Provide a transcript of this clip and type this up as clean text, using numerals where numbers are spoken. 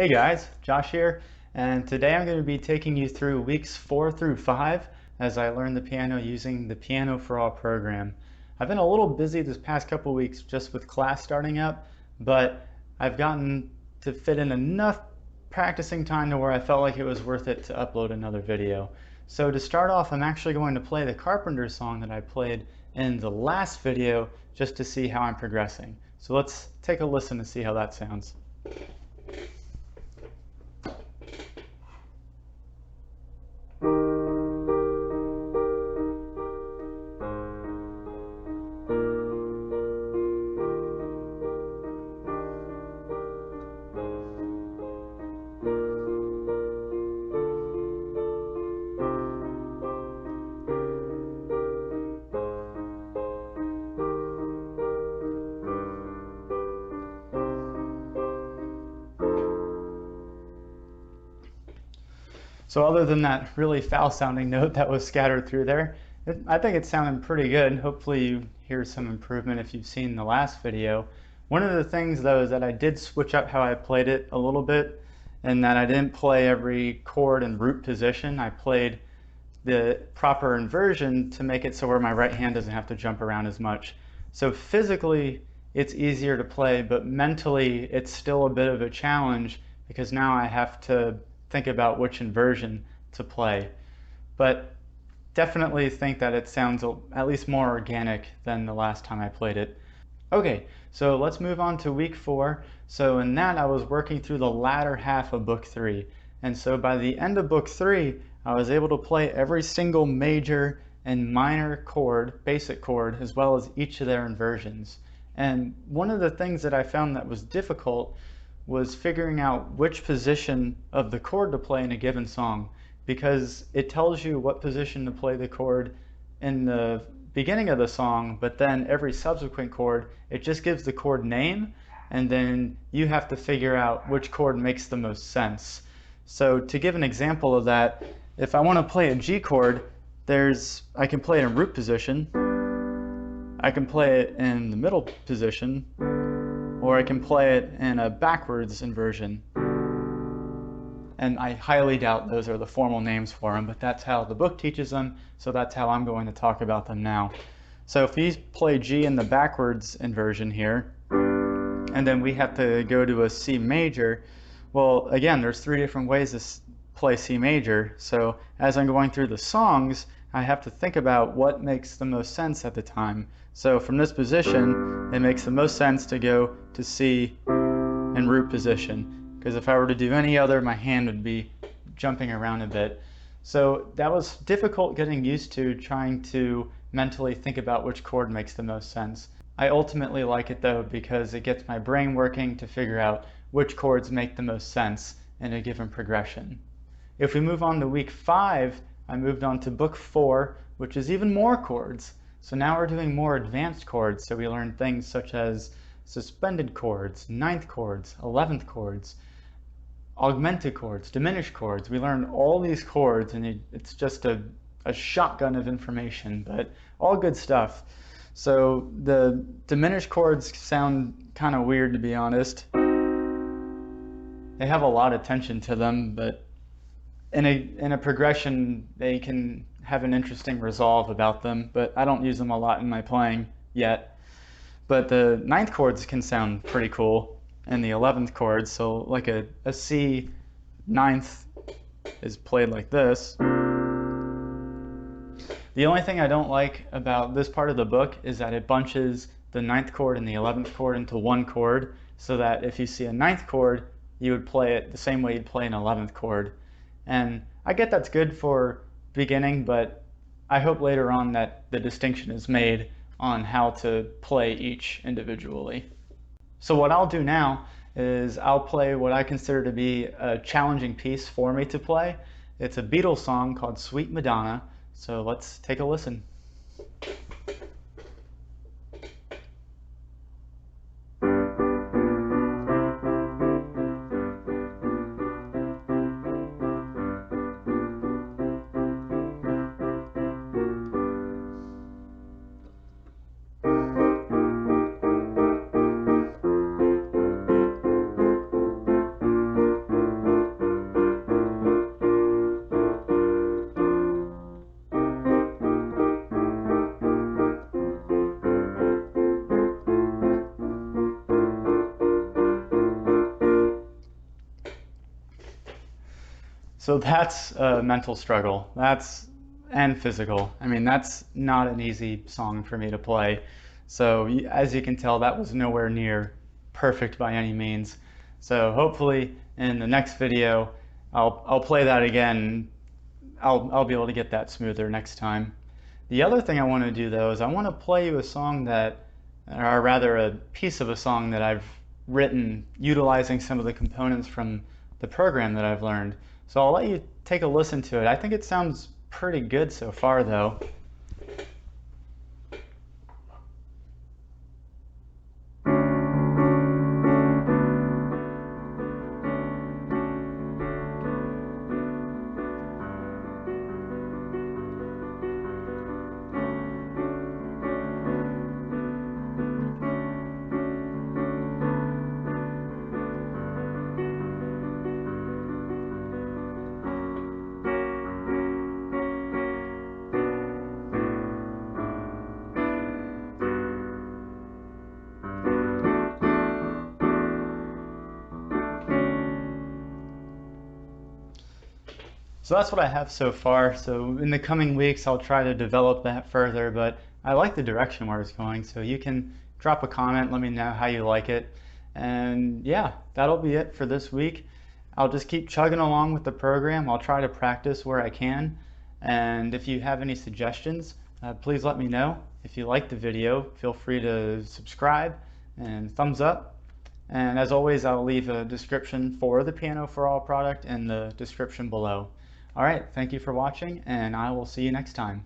Hey guys, Josh here, and today I'm going to be taking you through weeks 4 through 5 as I learn the piano using the PianoForAll program. I've been a little busy this past couple weeks just with class starting up, but I've gotten to fit in enough practicing time to where I felt like it was worth it to upload another video. So to start off, I'm actually going to play the Carpenter song that I played in the last video just to see how I'm progressing. So let's take a listen to see how that sounds. So other than that really foul sounding note that was scattered through there, I think it's sounding pretty good. Hopefully you hear some improvement if you've seen the last video. One of the things though is that I did switch up how I played it a little bit, and that I didn't play every chord in root position. I played the proper inversion to make it so where my right hand doesn't have to jump around as much. So physically it's easier to play, but mentally it's still a bit of a challenge because now I have to think about which inversion to play. But definitely think that it sounds at least more organic than the last time I played it. Okay, so let's move on to week 4. So in that I was working through the latter half of book 3. And so by the end of book 3, I was able to play every single major and minor chord, basic chord, as well as each of their inversions. And one of the things that I found that was difficult was figuring out which position of the chord to play in a given song, because it tells you what position to play the chord in the beginning of the song, but then every subsequent chord, it just gives the chord name, and then you have to figure out which chord makes the most sense. So to give an example of that, if I want to play a G chord, I can play it in root position, I can play it in the middle position, or I can play it in a backwards inversion. And I highly doubt those are the formal names for them, but that's how the book teaches them, so that's how I'm going to talk about them now. So if you play G in the backwards inversion here, and then we have to go to a C major, well, again, there's 3 different ways to play C major, so as I'm going through the songs, I have to think about what makes the most sense at the time. So from this position, it makes the most sense to go to C in root position, because if I were to do any other, my hand would be jumping around a bit. So that was difficult getting used to, trying to mentally think about which chord makes the most sense. I ultimately like it though, because it gets my brain working to figure out which chords make the most sense in a given progression. If we move on to week 5, I moved on to book 4, which is even more chords. So now we're doing more advanced chords, so we learn things such as suspended chords, 9th chords, 11th chords, augmented chords, diminished chords. We learn all these chords, and it's just a shotgun of information, but all good stuff. So the diminished chords sound kind of weird, to be honest. They have a lot of tension to them, but in a progression they can have an interesting resolve about them, but I don't use them a lot in my playing yet. But the 9th chords can sound pretty cool, and the 11th chords, so like a C 9th is played like this. The only thing I don't like about this part of the book is that it bunches the 9th chord and the 11th chord into one chord, so that if you see a 9th chord, you would play it the same way you'd play an 11th chord. And I get that's good for beginning, but I hope later on that the distinction is made on how to play each individually. So what I'll do now is I'll play what I consider to be a challenging piece for me to play. It's a Beatles song called Sweet Madonna, so let's take a listen. So that's a mental struggle. And physical. I mean, that's not an easy song for me to play. So as you can tell, that was nowhere near perfect by any means. So hopefully in the next video, I'll play that again. I'll be able to get that smoother next time. The other thing I want to do though is I want to play you a song or rather a piece of a song that I've written utilizing some of the components from the program that I've learned. So I'll let you take a listen to it. I think it sounds pretty good so far though. So that's what I have so far. So in the coming weeks, I'll try to develop that further, but I like the direction where it's going. So you can drop a comment, let me know how you like it. And yeah, that'll be it for this week. I'll just keep chugging along with the program. I'll try to practice where I can. And if you have any suggestions, please let me know. If you like the video, feel free to subscribe and thumbs up. And as always, I'll leave a description for the PianoForAll product in the description below. All right, thank you for watching, and I will see you next time.